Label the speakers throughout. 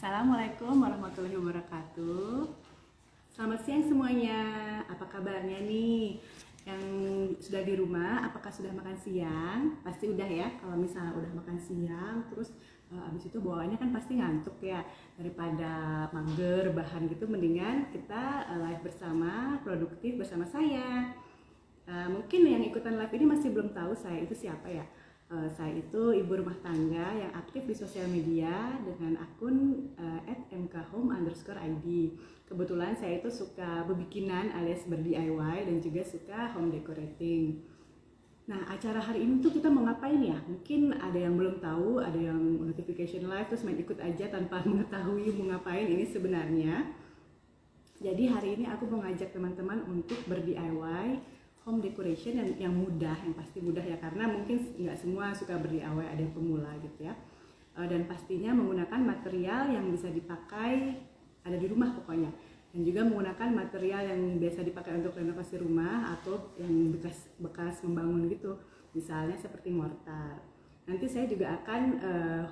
Speaker 1: Assalamualaikum warahmatullahi wabarakatuh. Selamat siang semuanya. Apa kabarnya nih? Yang sudah di rumah, apakah sudah makan siang? Pasti udah ya. Kalau misalnya udah makan siang, terus abis itu bawaannya kan pasti ngantuk ya. Daripada mager bahan gitu, mendingan kita live bersama, produktif bersama saya. Mungkin yang ikutan live ini masih belum tahu saya itu siapa ya. Saya itu ibu rumah tangga yang aktif di sosial media dengan akun @mkhome_id. Kebetulan saya itu suka bebikinan alias ber-DIY dan juga suka home decorating. Nah, acara hari ini tuh kita mau ngapain ya? Mungkin ada yang belum tahu, ada yang notification live terus main ikut aja tanpa mengetahui mau ngapain ini sebenarnya. Jadi hari ini aku mau ngajak teman-teman untuk ber-DIY home decoration yang mudah, yang pasti mudah ya, karena mungkin nggak semua suka ber-DIY, ada yang pemula gitu ya. Dan pastinya menggunakan material yang bisa dipakai ada di rumah pokoknya, dan juga menggunakan material yang biasa dipakai untuk renovasi rumah atau yang bekas membangun gitu, misalnya seperti mortar. Nanti saya juga akan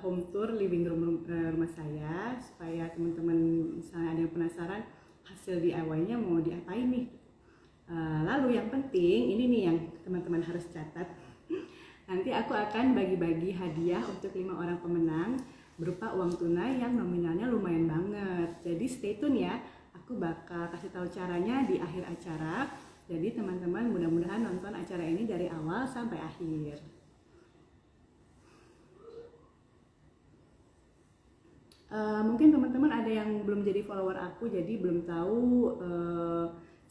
Speaker 1: home tour living room rumah saya supaya teman-teman misalnya ada yang penasaran hasil DIY-nya mau diapain nih. Lalu yang penting ini nih yang teman-teman harus catat. Nanti aku akan bagi-bagi hadiah untuk 5 orang pemenang berupa uang tunai yang nominalnya lumayan banget. Jadi stay tune ya. Aku bakal kasih tahu caranya di akhir acara. Jadi teman-teman mudah-mudahan nonton acara ini dari awal sampai akhir. Mungkin teman-teman ada yang belum jadi follower aku, jadi belum tahu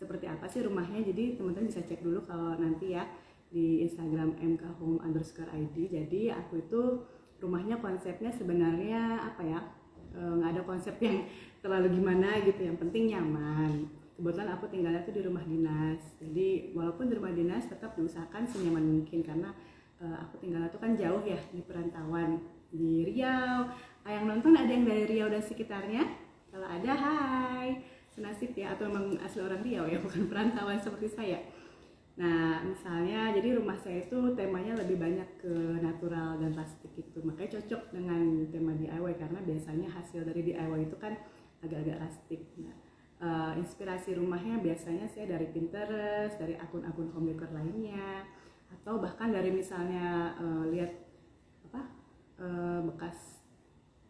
Speaker 1: seperti apa sih rumahnya. Jadi teman-teman bisa cek dulu kalau nanti ya di Instagram mkhome_id. Jadi aku itu rumahnya konsepnya sebenarnya apa ya, nggak ada konsep yang terlalu gimana gitu, yang penting nyaman. Kebetulan aku tinggalnya tuh di rumah dinas, jadi walaupun di rumah dinas tetap diusahakan senyaman mungkin, karena aku tinggalnya tuh kan jauh ya, di perantauan di Riau. Yang nonton ada yang dari Riau dan sekitarnya? Kalau ada, hai, senasib ya, atau memang asli orang Riau ya, bukan perantauan seperti saya. Nah, misalnya jadi rumah saya itu temanya lebih banyak ke natural dan rustic gitu, makanya cocok dengan tema DIY karena biasanya hasil dari DIY itu kan agak-agak rustic. Nah, inspirasi rumahnya biasanya saya dari Pinterest, dari akun-akun home decor lainnya, atau bahkan dari misalnya lihat bekas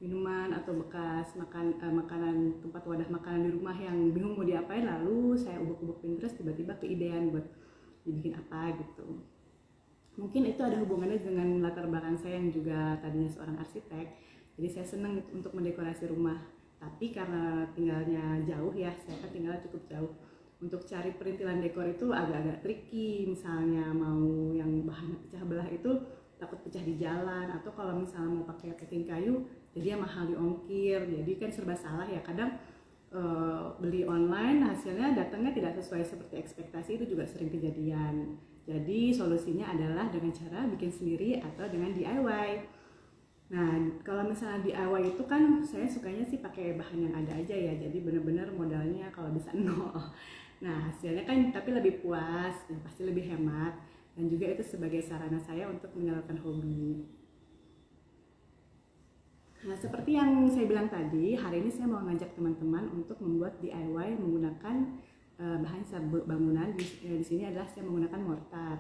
Speaker 1: minuman atau bekas makanan, tempat wadah makanan di rumah yang bingung mau diapain, lalu saya ubek-ubek Pinterest, tiba-tiba keidean buat dibikin apa gitu. Mungkin itu ada hubungannya dengan latar belakang saya yang juga tadinya seorang arsitek, jadi saya senang untuk mendekorasi rumah. Tapi karena tinggalnya jauh ya, saya kan tinggalnya cukup jauh, untuk cari perintilan dekor itu agak-agak tricky. Misalnya mau yang bahan pecah belah itu takut pecah di jalan, atau kalau misalnya mau pakai packing kayu jadi mahal di ongkir, jadi kan serba salah ya. Kadang beli online hasilnya datangnya tidak sesuai seperti ekspektasi, itu juga sering kejadian. Jadi solusinya adalah dengan cara bikin sendiri atau dengan DIY. Nah, kalau misalnya DIY itu kan saya sukanya sih pakai bahan yang ada aja ya, jadi bener-bener modalnya kalau bisa nol. Nah, hasilnya kan tapi lebih puas dan pasti lebih hemat, dan juga itu sebagai sarana saya untuk menyalurkan hobi. Nah, seperti yang saya bilang tadi, hari ini saya mau ngajak teman-teman untuk membuat DIY menggunakan bahan bangunan. Di sini adalah saya menggunakan mortar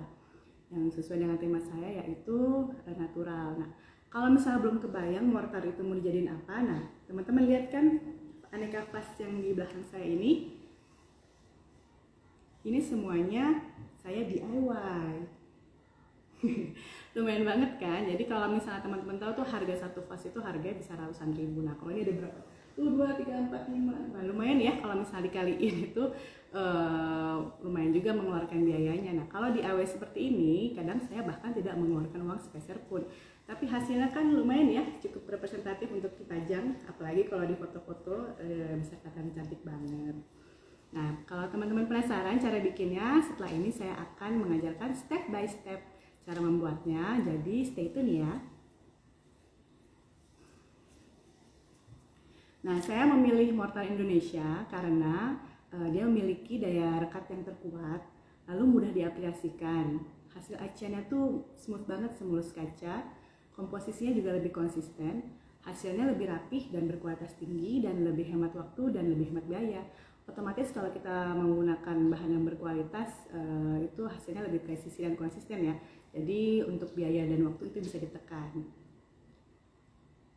Speaker 1: yang sesuai dengan tema saya, yaitu natural. Nah, kalau misalnya belum kebayang mortar itu mau dijadiin apa, nah teman-teman lihat kan aneka vas yang di belakang saya ini semuanya saya DIY. Lumayan banget kan. Jadi kalau misalnya teman-teman tahu tuh harga satu vas itu harganya bisa ratusan ribu. Nah, kalau ini ada berapa? 2, 3, 4, 5. Nah, lumayan ya kalau misalnya dikaliin itu lumayan juga mengeluarkan biayanya. Nah, kalau DIY seperti ini kadang saya bahkan tidak mengeluarkan uang sepeser pun. Tapi hasilnya kan lumayan ya, cukup representatif untuk dipajang, apalagi kalau di foto-foto bisa kelihatan cantik banget. Nah, kalau teman-teman penasaran cara bikinnya, setelah ini saya akan mengajarkan step by step cara membuatnya, jadi stay tune ya. Nah, saya memilih mortar Indonesia karena dia memiliki daya rekat yang terkuat, lalu mudah diaplikasikan. Hasil aciannya tuh smooth banget, semulus kaca. Komposisinya juga lebih konsisten. hasilnya lebih rapih dan berkualitas tinggi dan lebih hemat waktu dan lebih hemat biaya. Otomatis kalau kita menggunakan bahan yang berkualitas itu hasilnya lebih presisi dan konsisten ya. Jadi untuk biaya dan waktu itu bisa ditekan.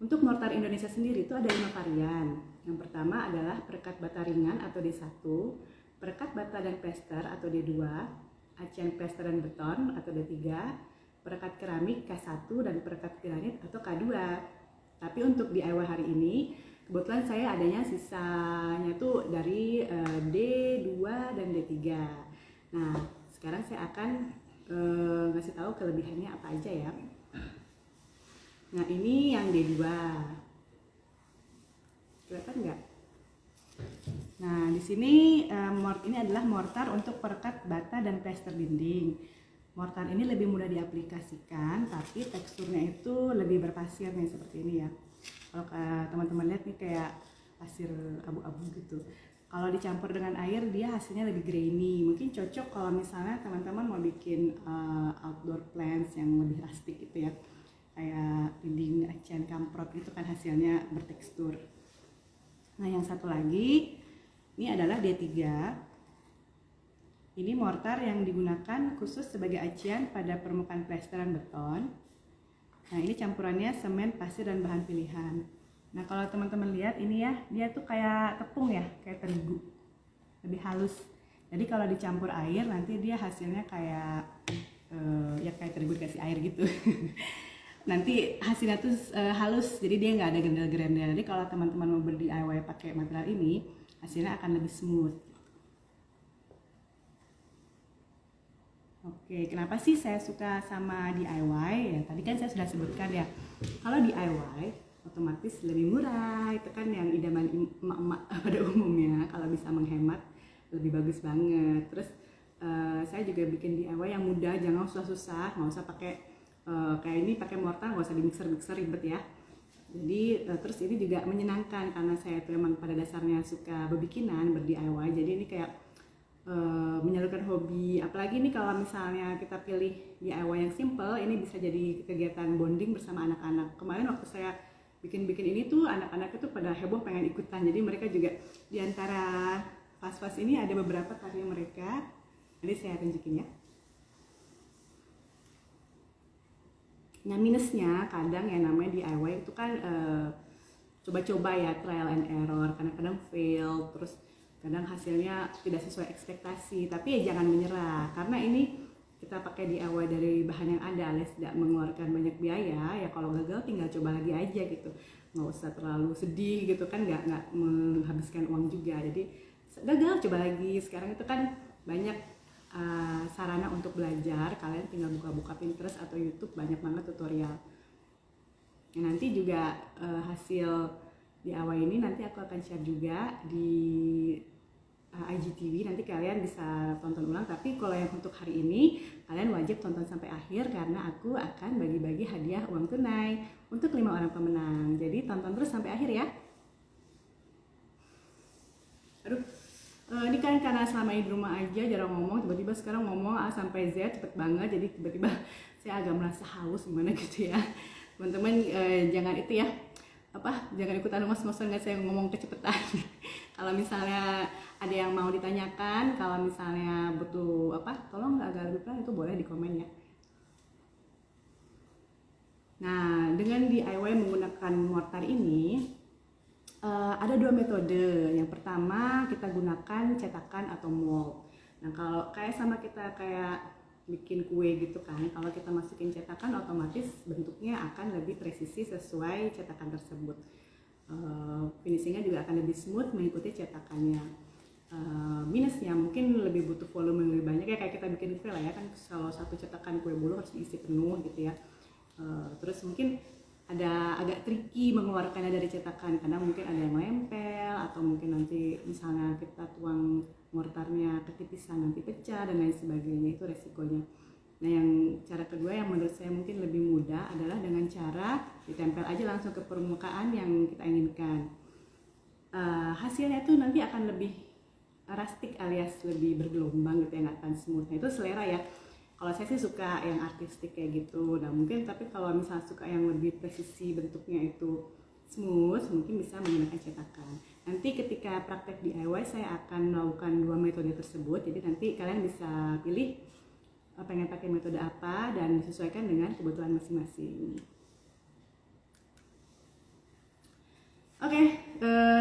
Speaker 1: Untuk mortar Indonesia sendiri itu ada 5 varian. Yang pertama adalah perekat bata ringan atau D1, perekat bata dan plester atau D2, acian plester dan beton atau D3, perekat keramik K1 dan perekat granit atau K2. Tapi untuk DIY hari ini kebetulan saya adanya sisanya tuh dari D2 dan D3. Nah, sekarang saya akan ngasih tahu kelebihannya apa aja ya. Nah, ini yang D2. Kelihatan nggak? Nah, di sini ini adalah mortar untuk perekat bata dan plester dinding. Mortar ini lebih mudah diaplikasikan, tapi teksturnya itu lebih berpasir nih seperti ini ya. Kalau teman-teman lihat nih kayak pasir abu-abu gitu. Kalau dicampur dengan air dia hasilnya lebih grainy. Mungkin cocok kalau misalnya teman-teman mau bikin outdoor plants yang lebih rustic gitu ya. Kayak dinding acian kamprot gitu kan hasilnya bertekstur. Nah, yang satu lagi ini adalah D3. Ini mortar yang digunakan khusus sebagai acian pada permukaan plesteran beton. Nah, ini campurannya semen, pasir, dan bahan pilihan. Nah, kalau teman-teman lihat ini ya, dia tuh kayak tepung ya, kayak terigu. Lebih halus. Jadi kalau dicampur air nanti dia hasilnya kayak ya kayak terigu dikasih air gitu. Nanti hasilnya tuh halus, jadi dia nggak ada gendel-gendel. Jadi kalau teman-teman mau ber-DIY pakai material ini, hasilnya akan lebih smooth. Oke, kenapa sih saya suka sama DIY? Ya, tadi kan saya sudah sebutkan ya, kalau DIY otomatis lebih murah, itu kan yang idaman emak-emak pada umumnya. Kalau bisa menghemat, lebih bagus banget. Terus saya juga bikin DIY yang mudah, jangan susah-susah, nggak usah pakai kayak ini pakai mortar, nggak usah di mixer ribet ya. Jadi terus ini juga menyenangkan karena saya tuh memang pada dasarnya suka berbikinan, ber-DIY. Jadi ini kayak menyalurkan hobi. Apalagi ini kalau misalnya kita pilih DIY yang simple, ini bisa jadi kegiatan bonding bersama anak-anak. Kemarin waktu saya bikin-bikin ini tuh anak-anak itu pada heboh pengen ikutan. Jadi mereka juga diantara fast-fast ini ada beberapa karya mereka. Jadi saya tunjukin ya. Nah, minusnya kadang yang namanya DIY itu kan coba-coba ya, trial and error, kadang-kadang fail, terus kadang hasilnya tidak sesuai ekspektasi. Tapi ya jangan menyerah, karena ini kita pakai DIY dari bahan yang ada alias tidak mengeluarkan banyak biaya. Ya kalau gagal tinggal coba lagi aja gitu, nggak usah terlalu sedih gitu kan, nggak menghabiskan uang juga. Jadi gagal coba lagi. Sekarang itu kan banyak sarana untuk belajar, kalian tinggal buka-buka Pinterest atau YouTube, banyak banget tutorial. Nah, nanti juga hasil DIY ini nanti aku akan share juga di IGTV, nanti kalian bisa tonton ulang. Tapi kalau yang untuk hari ini kalian wajib tonton sampai akhir karena aku akan bagi-bagi hadiah uang tunai untuk 5 orang pemenang. Jadi tonton terus sampai akhir ya. Aduh, ini kan karena selama ini di rumah aja jarang ngomong, tiba-tiba sekarang ngomong A sampai Z cepet banget, jadi tiba-tiba saya agak merasa haus gimana gitu ya. Teman-teman jangan itu ya, jangan ikutan ngos-ngosan nggak saya ngomong kecepatan. Kalau misalnya ada yang mau ditanyakan, kalau misalnya butuh tolong agak lebih pelan, itu boleh di komen ya. Nah, dengan DIY menggunakan mortar ini ada 2 metode. Yang pertama kita gunakan cetakan atau mold. Nah, kalau sama kita kayak bikin kue gitu kan, kalau kita masukin cetakan otomatis bentuknya akan lebih presisi sesuai cetakan tersebut. Finishingnya juga akan lebih smooth mengikuti cetakannya. Minusnya mungkin lebih butuh volume yang lebih banyak ya, kayak kita bikin kue lah ya kan, kalau satu cetakan kue bolu harus diisi penuh gitu ya. Terus mungkin ada agak tricky mengeluarkannya dari cetakan, karena mungkin ada yang nempel atau mungkin nanti misalnya kita tuang mortarnya ketipisan nanti pecah dan lain sebagainya, itu resikonya. Nah, yang cara kedua yang menurut saya mungkin lebih mudah adalah dengan cara ditempel aja langsung ke permukaan yang kita inginkan. Hasilnya itu nanti akan lebih rustic alias lebih bergelombang gitu ya, nggak akan smooth. Nah, itu selera ya. Kalau saya sih suka yang artistik kayak gitu. Nah, mungkin tapi kalau misalnya suka yang lebih presisi bentuknya itu smooth, mungkin bisa menggunakan cetakan. Nanti ketika praktek DIY saya akan melakukan 2 metode tersebut, jadi nanti kalian bisa pilih pengen pakai metode apa dan disesuaikan dengan kebutuhan masing-masing. Oke,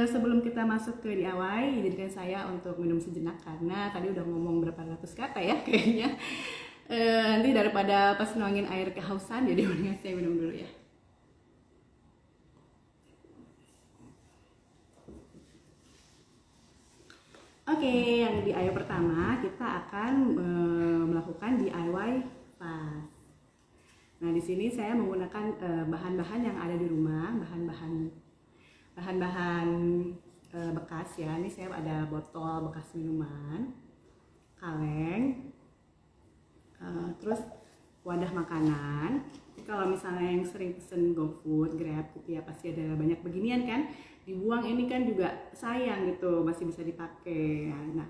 Speaker 1: sebelum kita masuk ke DIY, izinkan saya untuk minum sejenak karena tadi udah ngomong berapa ratus kata ya kayaknya. Nanti daripada pas nuangin air kehausan, jadi mendingan saya minum dulu ya. Oke, yang DIY pertama kita akan melakukan DIY vas. Nah, di sini saya menggunakan bahan-bahan yang ada di rumah, bahan-bahan bekas ya. Ini saya ada botol bekas minuman, kaleng, terus wadah makanan. Kalau misalnya yang sering pesen GoFood, Grab gitu ya, pasti ada banyak beginian kan. Dibuang ini kan juga sayang gitu, masih bisa dipakai. Nah,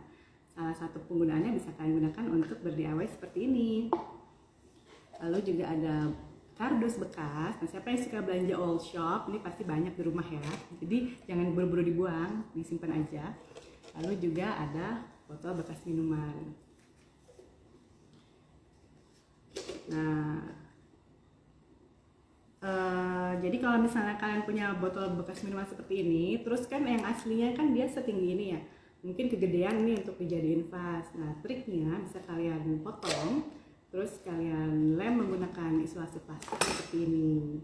Speaker 1: salah satu penggunaannya bisa kalian gunakan untuk ber-DIY seperti ini. Lalu juga ada kardus bekas. Nah, siapa yang suka belanja all shop, ini pasti banyak di rumah ya. Jadi jangan buru-buru dibuang, disimpan aja. Lalu juga ada botol bekas minuman. Nah, jadi kalau misalnya kalian punya botol bekas minuman seperti ini, terus kan yang aslinya kan dia setinggi ini ya, mungkin kegedean ini untuk dijadiin vas. Nah, triknya bisa kalian potong, terus kalian lem menggunakan isolasi plastik seperti ini.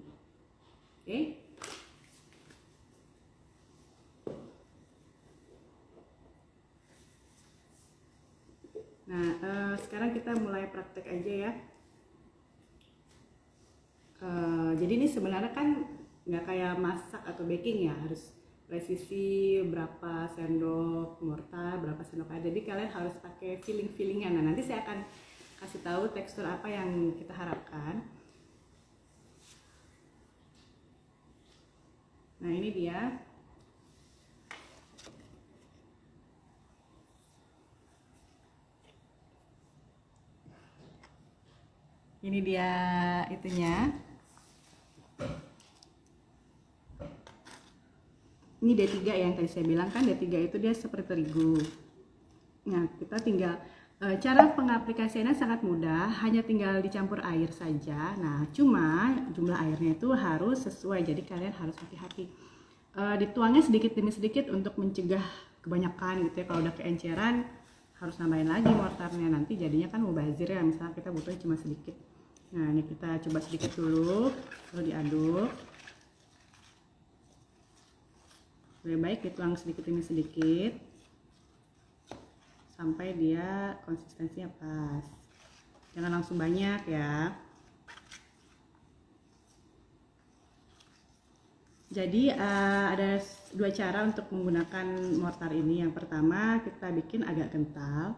Speaker 1: Oke. Nah, sekarang kita mulai praktek aja ya. Jadi ini sebenarnya kan nggak kayak masak atau baking ya, harus presisi berapa sendok mortar, berapa sendok air. Jadi kalian harus pakai feeling-feelingan. Nah, nanti saya akan kasih tahu tekstur apa yang kita harapkan. Nah, ini dia. Ini dia itunya. Ini D3 yang tadi saya bilang kan, D3 itu dia seperti terigu. Nah, kita tinggal cara pengaplikasiannya sangat mudah, hanya tinggal dicampur air saja. Nah, cuma jumlah airnya itu harus sesuai, jadi kalian harus hati-hati. Dituangnya sedikit demi sedikit untuk mencegah kebanyakan gitu ya. Kalau udah keenceran harus nambahin lagi mortarnya, nanti jadinya kan mubazir ya, misalnya kita butuhnya cuma sedikit. Nah, ini kita coba sedikit dulu, lalu diaduk. Lebih baik dituang sedikit demi sedikit sampai dia konsistensinya pas. Jangan langsung banyak ya. Jadi ada dua cara untuk menggunakan mortar ini. Yang pertama kita bikin agak kental.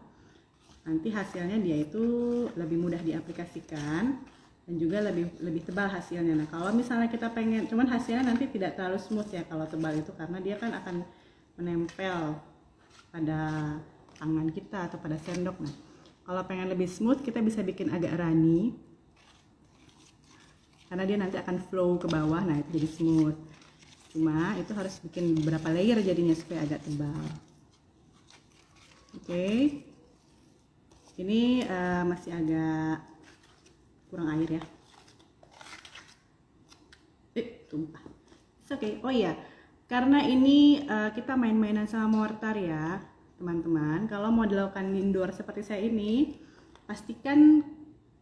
Speaker 1: Nanti hasilnya dia itu lebih mudah diaplikasikan dan juga lebih tebal hasilnya. Nah, kalau misalnya kita pengen, cuman hasilnya nanti tidak terlalu smooth ya kalau tebal itu, karena dia kan akan menempel pada tangan kita atau pada sendok. Nah, kalau pengen lebih smooth kita bisa bikin agak runny, karena dia nanti akan flow ke bawah. Nah, itu jadi smooth. Cuma itu harus bikin beberapa layer jadinya supaya agak tebal. Oke. Ini masih agak kurang air ya. Tumpah. Oke. Oh iya, karena ini kita main-mainan sama mortar ya teman-teman. Kalau mau dilakukan indoor seperti saya ini, pastikan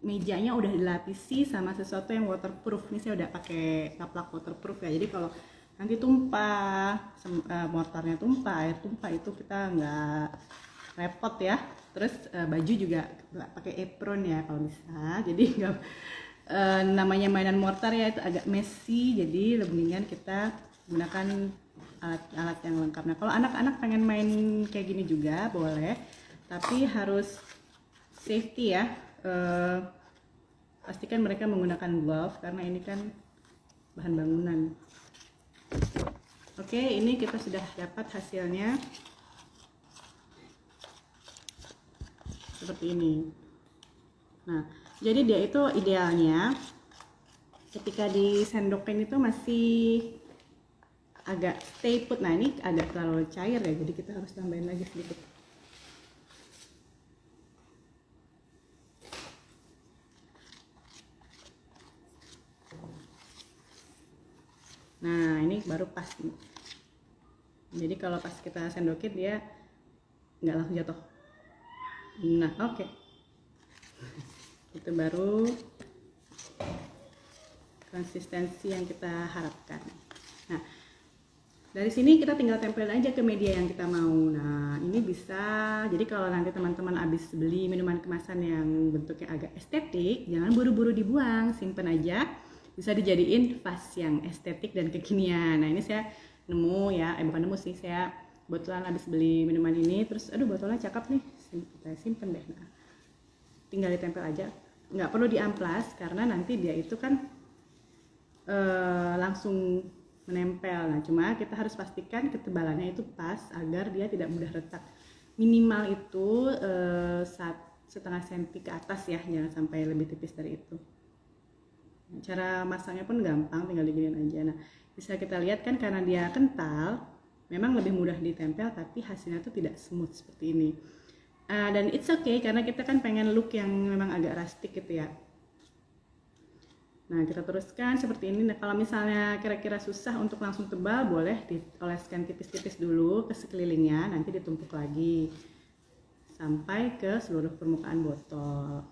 Speaker 1: mejanya udah dilapisi sama sesuatu yang waterproof. Ini saya udah pakai taplak waterproof ya, jadi kalau nanti tumpah, mortarnya tumpah, air tumpah, itu kita nggak repot ya. Terus baju juga pakai apron ya kalau bisa, jadi nggak namanya mainan mortar ya, itu agak messy, jadi lebih mendingan kita gunakan alat-alat yang lengkap. Nah, kalau anak-anak pengen main kayak gini juga boleh, tapi harus safety ya. Pastikan mereka menggunakan glove karena ini kan bahan bangunan. Oke, ini kita sudah dapat hasilnya seperti ini. Nah, jadi dia itu idealnya ketika disendokkan itu masih agak stay put. Nah ini agak terlalu cair ya, jadi kita harus tambahin lagi sedikit. Nah ini baru pas nih. Jadi kalau pas kita sendokin dia nggak langsung jatuh. Nah oke. Itu baru konsistensi yang kita harapkan. Nah dari sini kita tinggal tempelin aja ke media yang kita mau. Nah ini bisa, jadi kalau nanti teman-teman habis beli minuman kemasan yang bentuknya agak estetik, jangan buru-buru dibuang, simpen aja, bisa dijadiin vas yang estetik dan kekinian. Nah ini saya nemu ya, bukan nemu sih, saya kebetulan habis beli minuman ini, terus aduh botolnya cakep nih, kita simpen deh. Nah tinggal ditempel aja, nggak perlu diamplas karena nanti dia itu kan langsung menempel. Nah cuma kita harus pastikan ketebalannya itu pas agar dia tidak mudah retak. Minimal itu 1,5 cm ke atas ya, jangan sampai lebih tipis dari itu. Cara masangnya pun gampang, tinggal diginiin aja. Nah bisa kita lihat kan, karena dia kental memang lebih mudah ditempel, tapi hasilnya tuh tidak smooth seperti ini. Dan it's okay karena kita kan pengen look yang memang agak rustic gitu ya. Nah kita teruskan seperti ini. Nah kalau misalnya kira-kira susah untuk langsung tebal, boleh dioleskan tipis-tipis dulu ke sekelilingnya, nanti ditumpuk lagi sampai ke seluruh permukaan botol.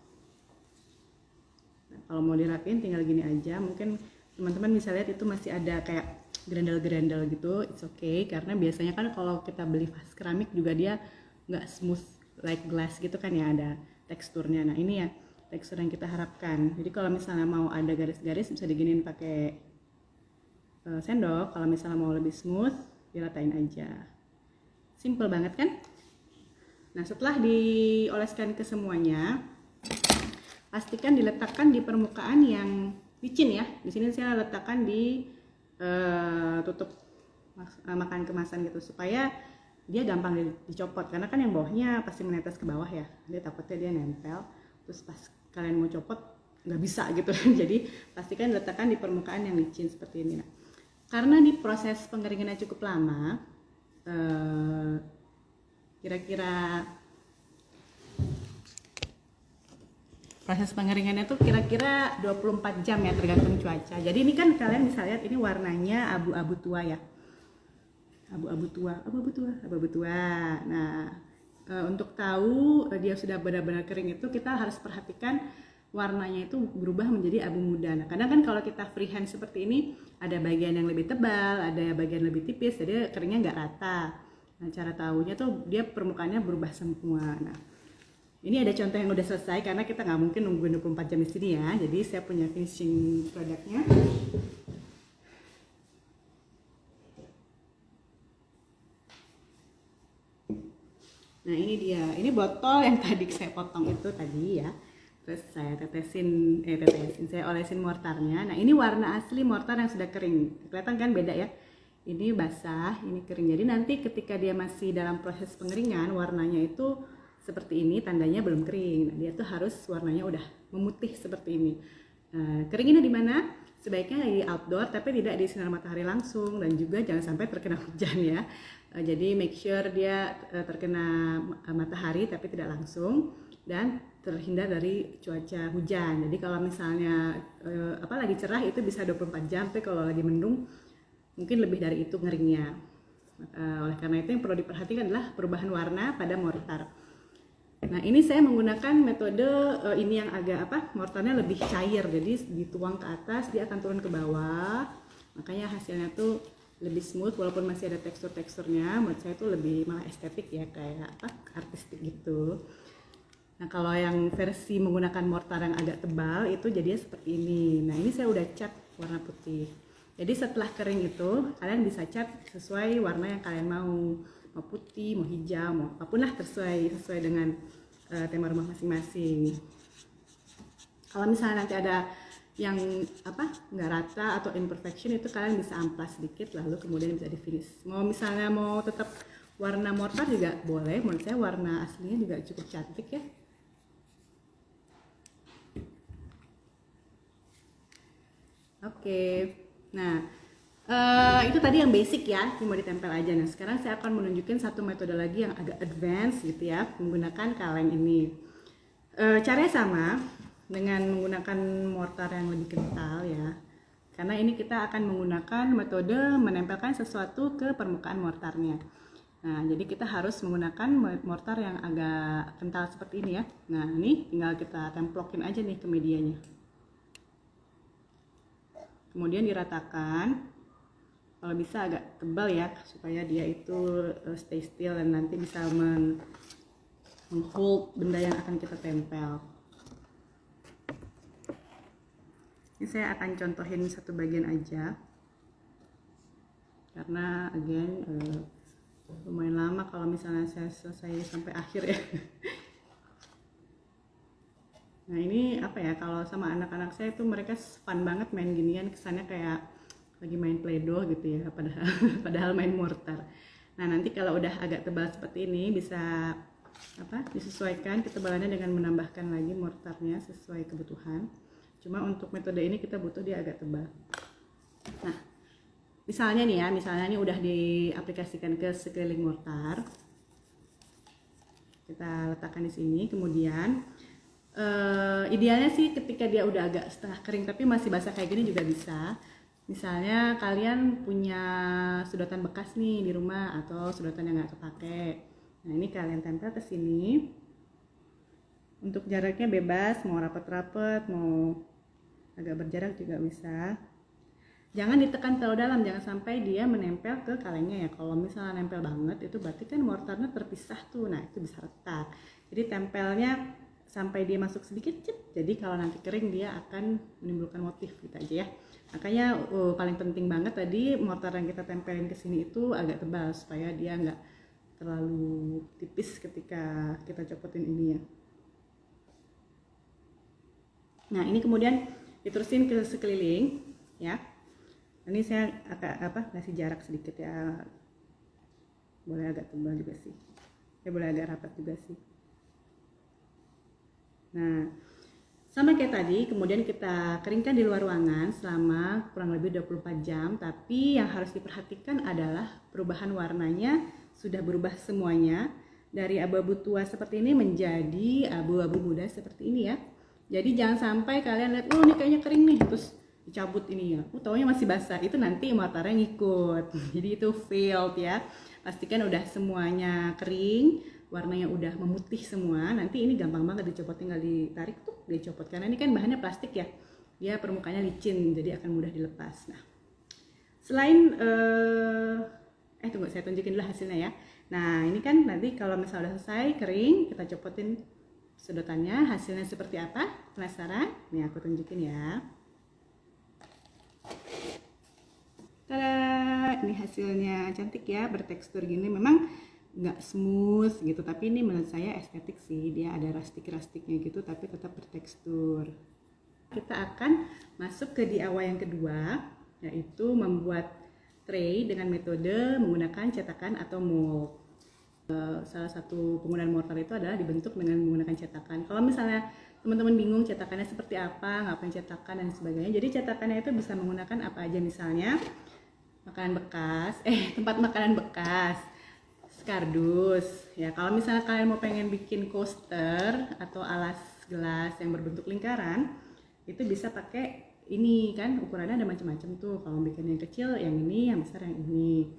Speaker 1: Nah, kalau mau dirapiin tinggal gini aja. Mungkin teman-teman bisa lihat itu masih ada kayak gerendel-gerendel gitu, it's okay, karena biasanya kan kalau kita beli vas keramik juga dia nggak smooth like glass gitu kan ya, ada teksturnya. Nah ini ya tekstur yang kita harapkan. Jadi kalau misalnya mau ada garis-garis bisa diginiin pakai sendok. Kalau misalnya mau lebih smooth, diratain aja. Simple banget kan? Nah setelah dioleskan ke semuanya, pastikan diletakkan di permukaan yang licin ya. Di sini saya letakkan di tutup makan kemasan gitu, supaya dia gampang dicopot. Karena kan yang bawahnya pasti menetes ke bawah ya. Dia takutnya dia nempel, terus pas kalian mau copot nggak bisa gitu. Jadi pastikan letakkan di permukaan yang licin seperti ini. Nah, karena di proses pengeringannya cukup lama, kira-kira proses pengeringannya tuh kira-kira 24 jam ya, tergantung cuaca. Jadi ini kan kalian bisa lihat ini warnanya abu-abu tua ya, abu-abu tua. Nah untuk tahu dia sudah benar-benar kering itu kita harus perhatikan warnanya itu berubah menjadi abu muda. Nah kadang kan kalau kita freehand seperti ini ada bagian yang lebih tebal, ada bagian lebih tipis, jadi keringnya nggak rata. Nah cara tahunya tuh dia permukaannya berubah semua. Nah ini ada contoh yang udah selesai karena kita nggak mungkin nungguin 24 jam di sini ya. Jadi saya punya finishing produknya. Nah ini dia, ini botol yang tadi saya potong itu tadi ya. Terus saya saya olesin mortarnya. Nah ini warna asli mortar yang sudah kering. Kelihatan kan beda ya? Ini basah, ini kering. Jadi nanti ketika dia masih dalam proses pengeringan, warnanya itu seperti ini, tandanya belum kering. Nah, dia tuh harus warnanya udah memutih seperti ini. Keringinnya di mana? Sebaiknya di outdoor, tapi tidak di sinar matahari langsung, dan juga jangan sampai terkena hujan ya. Jadi make sure dia terkena matahari tapi tidak langsung, dan terhindar dari cuaca hujan. Jadi kalau misalnya lagi cerah itu bisa 24 jam, tapi kalau lagi mendung mungkin lebih dari itu ngeringnya. Oleh karena itu yang perlu diperhatikan adalah perubahan warna pada mortar. Nah ini saya menggunakan metode ini yang agak mortarnya lebih cair, jadi dituang ke atas dia akan turun ke bawah, makanya hasilnya tuh lebih smooth walaupun masih ada teksturnya. Menurut saya tuh lebih malah estetik ya, kayak artistik gitu. Nah kalau yang versi menggunakan mortar yang agak tebal itu jadinya seperti ini. Nah ini saya udah cat warna putih, jadi setelah kering itu kalian bisa cat sesuai warna yang kalian mau putih, mau hijau, mau apapun lah, sesuai dengan tema rumah masing-masing. Kalau misalnya nanti ada yang nggak rata atau imperfection, itu kalian bisa amplas sedikit lalu kemudian bisa di finish. Misalnya mau tetap warna mortar juga boleh, menurut saya warna aslinya juga cukup cantik ya. Oke. Nah Itu tadi yang basic ya, yang mau ditempel aja. Nah sekarang saya akan menunjukkan satu metode lagi yang agak advance gitu ya, menggunakan kaleng ini. Caranya sama dengan menggunakan mortar yang lebih kental ya, karena ini kita akan menggunakan metode menempelkan sesuatu ke permukaan mortarnya. Nah jadi kita harus menggunakan mortar yang agak kental seperti ini ya. Nah ini tinggal kita templokin aja nih ke medianya, kemudian diratakan. Kalau bisa agak tebal ya, supaya dia itu stay still dan nanti bisa menghold benda yang akan kita tempel. Ini saya akan contohin satu bagian aja, karena again lumayan lama kalau misalnya saya selesai sampai akhir ya. Nah ini apa ya, kalau sama anak-anak saya itu mereka fun banget main ginian, kesannya kayak lagi main play-doh gitu ya, padahal main mortar. Nah nanti kalau udah agak tebal seperti ini bisa disesuaikan ketebalannya dengan menambahkan lagi mortarnya sesuai kebutuhan. Cuma untuk metode ini kita butuh dia agak tebal. Nah misalnya nih ya, misalnya ini udah diaplikasikan ke sekeliling mortar, kita letakkan di sini. Kemudian idealnya sih ketika dia udah agak setengah kering tapi masih basah kayak gini juga bisa. Misalnya kalian punya sedotan bekas nih di rumah atau sedotan yang nggak kepake. Nah ini kalian tempel ke sini. Untuk jaraknya bebas, mau rapet-rapet, mau agak berjarak juga bisa. Jangan ditekan terlalu dalam, jangan sampai dia menempel ke kalengnya ya. Kalau misalnya nempel banget itu berarti kan mortarnya terpisah tuh. Nah itu bisa retak. Jadi tempelnya sampai dia masuk sedikit, jadi kalau nanti kering dia akan menimbulkan motif gitu aja ya. Makanya paling penting banget tadi mortar yang kita tempelin ke sini itu agak tebal supaya dia nggak terlalu tipis ketika kita copotin ini ya. Nah ini kemudian diterusin ke sekeliling ya. Ini saya agak ngasih jarak sedikit ya, boleh agak tebal juga sih, ya boleh agak rapat juga sih. Nah sama kayak tadi, kemudian kita keringkan di luar ruangan selama kurang lebih 24 jam. Tapi yang harus diperhatikan adalah perubahan warnanya sudah berubah semuanya, dari abu-abu tua seperti ini menjadi abu-abu muda seperti ini ya. Jadi jangan sampai kalian lihat, oh ini kayaknya kering nih, terus dicabut ini ya, taunya masih basah, itu nanti mortarnya ngikut. Jadi itu failed ya. Pastikan udah semuanya kering, warnanya udah memutih semua. Nanti ini gampang banget dicopot, tinggal ditarik tuh dicopot, karena ini kan bahannya plastik ya, dia permukaannya licin jadi akan mudah dilepas. Nah selain tunggu saya tunjukin dulu hasilnya ya. Nah ini kan nanti kalau misalnya udah selesai kering, kita copotin sedotannya, hasilnya seperti apa, penasaran? Nih aku tunjukin ya. Tada, ini hasilnya cantik ya, bertekstur gini. Memang nggak smooth gitu, tapi ini menurut saya estetik sih, dia ada rastik-rastiknya gitu tapi tetap bertekstur. Kita akan masuk ke DIY yang kedua, yaitu membuat tray dengan metode menggunakan cetakan atau mold. Salah satu penggunaan mortar itu adalah dibentuk dengan menggunakan cetakan. Kalau misalnya teman-teman bingung cetakannya seperti apa, ngapain cetakan dan sebagainya, jadi cetakannya itu bisa menggunakan apa aja, misalnya makanan bekas, tempat makanan bekas, kardus ya. Kalau misalnya kalian mau pengen bikin coaster atau alas gelas yang berbentuk lingkaran, itu bisa pakai ini kan, ukurannya ada macam-macam tuh. Kalau bikin yang kecil yang ini, yang besar yang ini.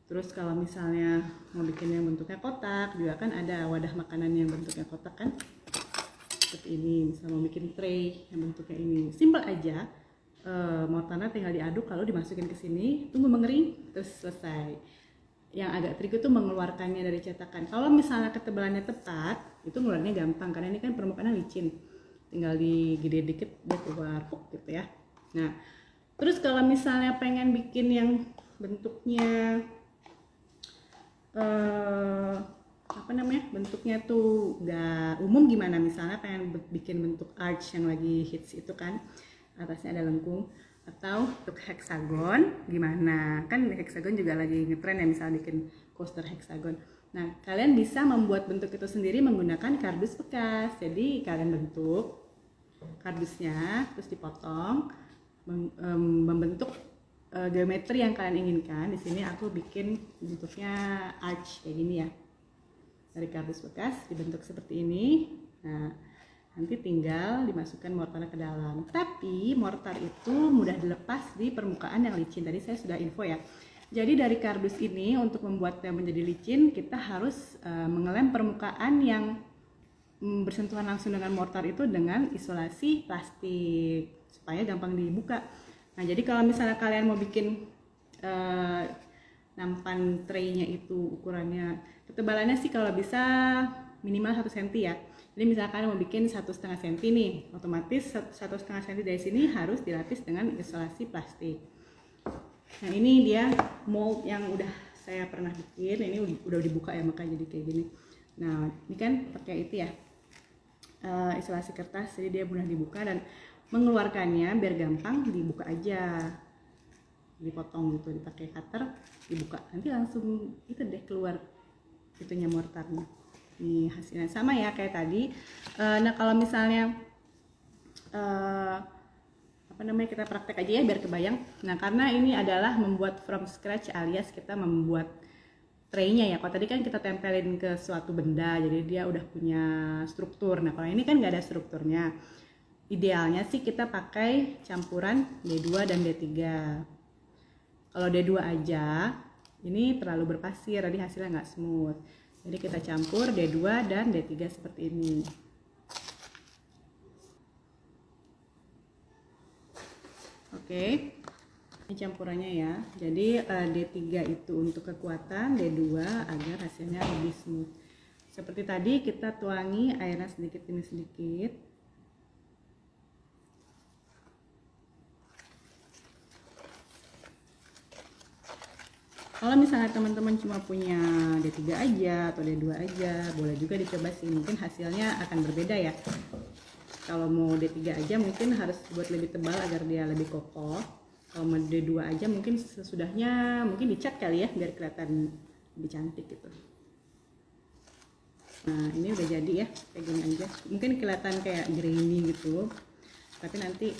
Speaker 1: Terus kalau misalnya mau bikin yang bentuknya kotak, juga kan ada wadah makanan yang bentuknya kotak kan, seperti ini. Misalnya mau bikin tray yang bentuknya ini, simple aja. Mortarnya tinggal diaduk lalu dimasukin ke sini, tunggu mengering, terus selesai. Yang agak trik itu mengeluarkannya dari cetakan. Kalau misalnya ketebalannya tepat, itu ngeluarnya gampang karena ini kan permukaannya licin, tinggal digede dikit dia keluar gitu ya. Nah terus kalau misalnya pengen bikin yang bentuknya bentuknya tuh gak umum, gimana, misalnya pengen bikin bentuk arch yang lagi hits itu kan, atasnya ada lengkung, atau untuk heksagon, gimana, kan heksagon juga lagi ngetren ya, misalnya bikin coaster heksagon. Nah kalian bisa membuat bentuk itu sendiri menggunakan kardus bekas. Jadi kalian bentuk kardusnya, terus dipotong, membentuk geometri yang kalian inginkan. Di sini aku bikin bentuknya arch kayak gini ya, dari kardus bekas dibentuk seperti ini. Nah, nanti tinggal dimasukkan mortarnya ke dalam. Tapi mortar itu mudah dilepas di permukaan yang licin. Tadi saya sudah info ya. Jadi dari kardus ini untuk membuatnya menjadi licin, kita harus mengelem permukaan yang bersentuhan langsung dengan mortar itu dengan isolasi plastik supaya gampang dibuka. Nah, jadi kalau misalnya kalian mau bikin nampan tray-nya itu ukurannya, ketebalannya sih kalau bisa minimal 1 cm ya. Jadi misalkan mau bikin 1,5 cm nih, otomatis 1,5 cm dari sini harus dilapis dengan isolasi plastik. Nah, ini dia mold yang udah saya pernah bikin. Ini udah dibuka ya, makanya jadi kayak gini. Nah, ini kan pakai itu ya, isolasi kertas, jadi dia mudah dibuka dan mengeluarkannya biar gampang dibuka aja. Dipotong gitu, dipakai cutter, dibuka. Nanti langsung itu deh keluar itunya mortarnya. Nih hasilnya sama ya kayak tadi. Nah, kalau misalnya kita praktek aja ya biar kebayang. Nah, karena ini adalah membuat from scratch alias kita membuat tray-nya ya. Kalau tadi kan kita tempelin ke suatu benda, jadi dia udah punya struktur. Nah, kalau ini kan nggak ada strukturnya. Idealnya sih kita pakai campuran D2 dan D3. Kalau D2 aja, ini terlalu berpasir, jadi hasilnya nggak smooth. Jadi kita campur D2 dan D3 seperti ini. Oke, ini campurannya ya. Jadi D3 itu untuk kekuatan, D2 agar hasilnya lebih smooth. Seperti tadi kita tuangi airnya sedikit demi sedikit. Kalau misalnya teman-teman cuma punya D3 aja atau D2 aja, boleh juga dicoba sih, mungkin hasilnya akan berbeda ya. Kalau mau D3 aja mungkin harus buat lebih tebal agar dia lebih kokoh. Kalau mau D2 aja mungkin sesudahnya mungkin dicat kali ya biar kelihatan lebih cantik gitu. Nah, ini udah jadi ya, kayak gini aja. Mungkin kelihatan kayak grainy gitu, tapi nanti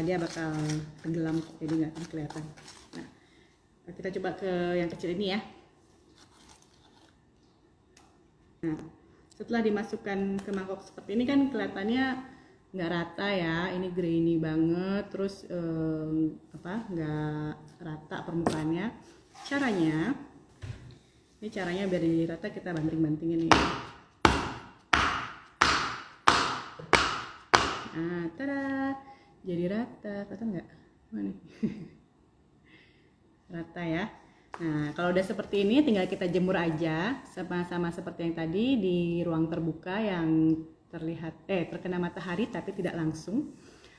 Speaker 1: dia bakal tenggelam jadi nggak kelihatan. Nah, kita coba ke yang kecil ini ya. Nah, setelah dimasukkan ke mangkok seperti ini kan kelihatannya nggak rata ya, ini grainy banget, terus nggak rata permukaannya. Ini caranya biar jadi rata, kita banting-bantingin nih. Nah, tada, jadi rata, kelihatan nggak? Mana? Rata ya. Nah, kalau udah seperti ini tinggal kita jemur aja sama-sama seperti yang tadi di ruang terbuka yang terkena matahari tapi tidak langsung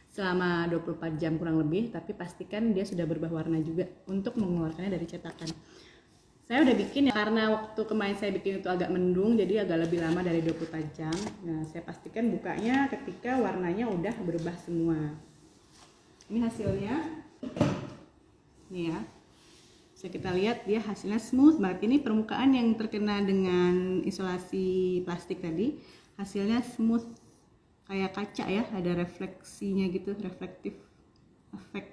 Speaker 1: selama 24 jam kurang lebih, tapi pastikan dia sudah berubah warna juga untuk mengeluarkannya dari cetakan. Saya udah bikin ya, karena waktu kemarin saya bikin itu agak mendung jadi agak lebih lama dari 24 jam. Nah, saya pastikan bukanya ketika warnanya udah berubah semua. Ini hasilnya. Nih ya. Bisa kita lihat dia hasilnya smooth banget. Ini permukaan yang terkena dengan isolasi plastik tadi hasilnya smooth kayak kaca ya, ada refleksinya gitu, reflektif efek.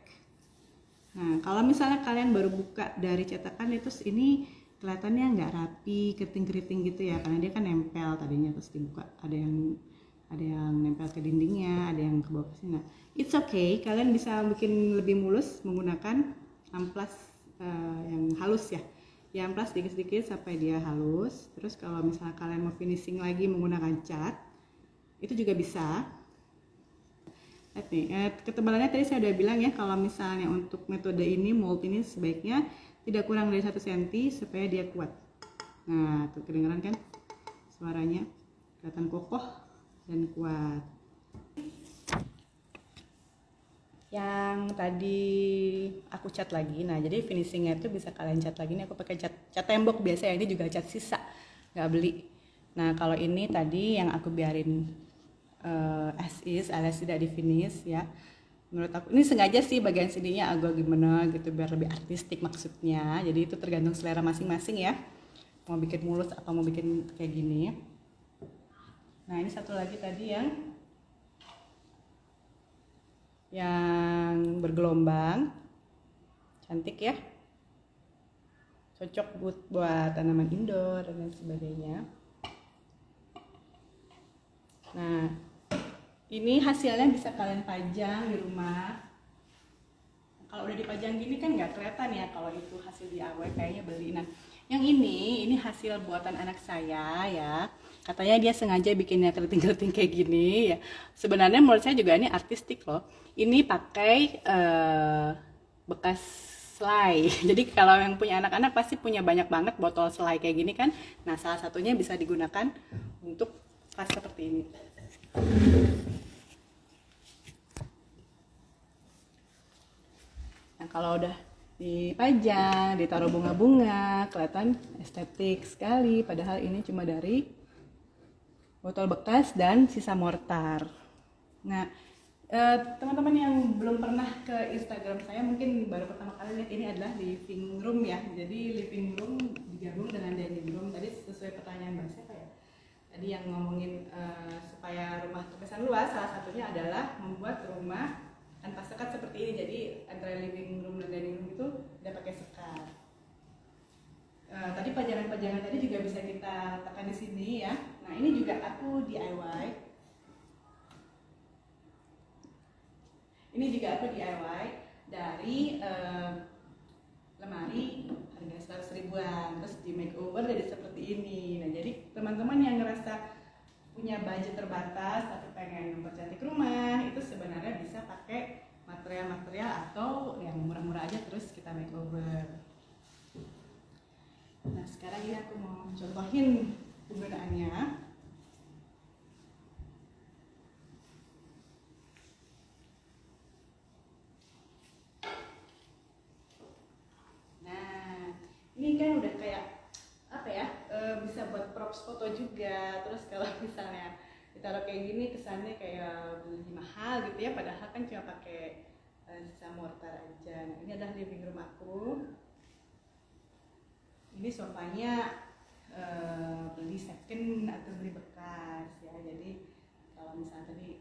Speaker 1: Nah, kalau misalnya kalian baru buka dari cetakan itu ini kelihatannya nggak rapi, keriting-keriting gitu ya, karena dia kan nempel tadinya, terus dibuka ada yang nempel ke dindingnya, ada yang ke bawah sini. Nah, it's okay, kalian bisa bikin lebih mulus menggunakan amplas yang halus ya, diamplas sedikit-sedikit sampai dia halus. Terus kalau misalnya kalian mau finishing lagi menggunakan cat, itu juga bisa. Lihat nih, ketebalannya tadi saya udah bilang ya, kalau misalnya untuk metode ini, mold ini sebaiknya tidak kurang dari 1 cm supaya dia kuat. Nah, tuh kedengeran kan suaranya, kelihatan kokoh dan kuat. Yang tadi aku cat lagi, nah jadi finishingnya itu bisa kalian cat lagi. Ini aku pakai cat tembok biasa ya, ini juga cat sisa, nggak beli. Nah, kalau ini tadi yang aku biarin as is alias tidak di finish ya. Menurut aku ini sengaja sih bagian sininya agak gimana gitu biar lebih artistik maksudnya. Jadi itu tergantung selera masing-masing ya, mau bikin mulus atau mau bikin kayak gini. Nah, ini satu lagi tadi yang bergelombang, cantik ya, cocok buat tanaman indoor dan lain sebagainya. Nah, ini hasilnya bisa kalian pajang di rumah. Kalau udah dipajang gini kan nggak kelihatan ya kalau itu hasil DIY, kayaknya beli. Nah, yang ini hasil buatan anak saya ya. Katanya dia sengaja bikinnya keriting-keriting kayak gini ya. Sebenarnya menurut saya juga ini artistik loh. Ini pakai bekas selai. Jadi kalau yang punya anak-anak pasti punya banyak banget botol selai kayak gini kan. Nah, salah satunya bisa digunakan untuk vas seperti ini. Nah, kalau udah dipajang, ditaruh bunga-bunga, kelihatan estetik sekali. Padahal ini cuma dari botol bekas dan sisa mortar. Nah, teman-teman yang belum pernah ke Instagram saya mungkin baru pertama kali lihat, ini adalah living room ya. Jadi living room digabung dengan dining room. Tadi sesuai pertanyaan Mbak siapa ya? Tadi yang ngomongin supaya rumah terkesan luas, salah satunya adalah membuat rumah tanpa sekat seperti ini. Jadi antara living room dan dining room itu udah pakai sekat. Tadi pajangan-pajangan tadi juga bisa kita tekan di sini ya. Nah, ini juga aku DIY. Ini juga aku DIY dari lemari harga 100 ribuan, terus di makeover jadi seperti ini. Nah, jadi teman-teman yang ngerasa punya budget terbatas tapi pengen mempercantik rumah, itu sebenarnya bisa pakai material-material atau yang murah-murah aja terus kita makeover. Nah, sekarang ini aku mau contohin penggunaannya. Ini kan udah kayak apa ya, bisa buat props foto juga. Terus kalau misalnya ditaruh kayak gini kesannya kayak beli mahal gitu ya, padahal kan cuma pakai sisa mortar aja. Nah, ini adalah living room aku. Ini sofanya beli second atau beli bekas ya. Jadi kalau misalnya tadi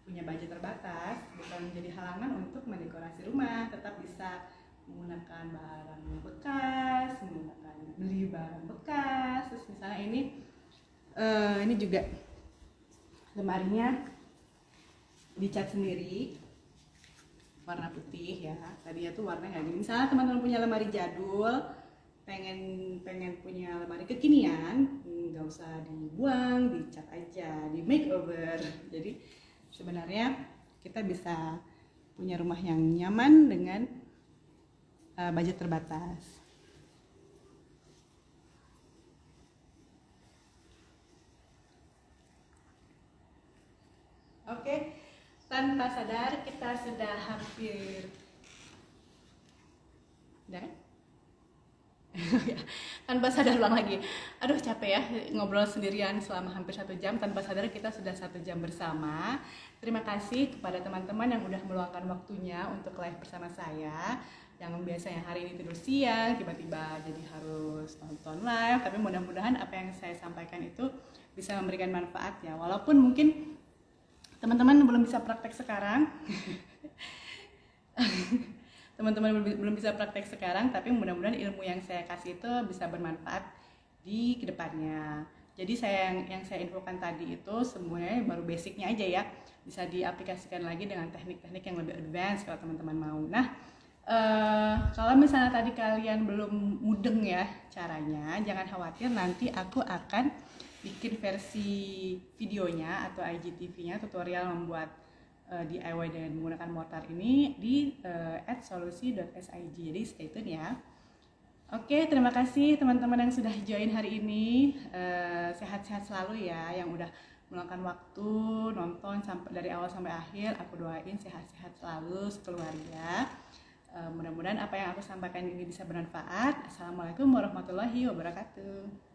Speaker 1: punya budget terbatas, bukan menjadi halangan untuk mendekorasi rumah, tetap bisa menggunakan barang bekas, beli barang bekas. Terus misalnya ini juga lemarinya dicat sendiri warna putih ya. Tadinya tuh warnanya nggak gini. Misalnya teman-teman punya lemari jadul, pengen punya lemari kekinian, nggak usah dibuang, dicat aja, di makeover. Jadi sebenarnya kita bisa punya rumah yang nyaman dengan budget terbatas. Oke, tanpa sadar kita sudah hampir tanpa sadar ulang lagi. Aduh, capek ya ngobrol sendirian selama hampir 1 jam. Tanpa sadar kita sudah 1 jam bersama. Terima kasih kepada teman-teman yang udah meluangkan waktunya untuk live bersama saya. Yang biasanya hari ini tidur siang, tiba-tiba jadi harus nonton live. Tapi mudah-mudahan apa yang saya sampaikan itu bisa memberikan manfaat ya. Walaupun mungkin teman-teman belum bisa praktek sekarang. Teman-teman belum bisa praktek sekarang, tapi mudah-mudahan ilmu yang saya kasih itu bisa bermanfaat di kedepannya. Jadi yang saya infokan tadi itu semuanya baru basicnya aja ya, bisa diaplikasikan lagi dengan teknik-teknik yang lebih advance kalau teman-teman mau. Nah, kalau misalnya tadi kalian belum mudeng ya caranya, jangan khawatir, nanti aku akan bikin versi videonya atau IGTV-nya, tutorial membuat DIY dengan menggunakan mortar ini di @solusi.sig. Jadi stay tune ya. Oke, terima kasih teman-teman yang sudah join hari ini. Sehat-sehat selalu ya, yang udah meluangkan waktu nonton sampai dari awal sampai akhir. Aku doain sehat-sehat selalu sekeluarga. Mudah-mudahan apa yang aku sampaikan ini bisa bermanfaat. Assalamualaikum warahmatullahi wabarakatuh.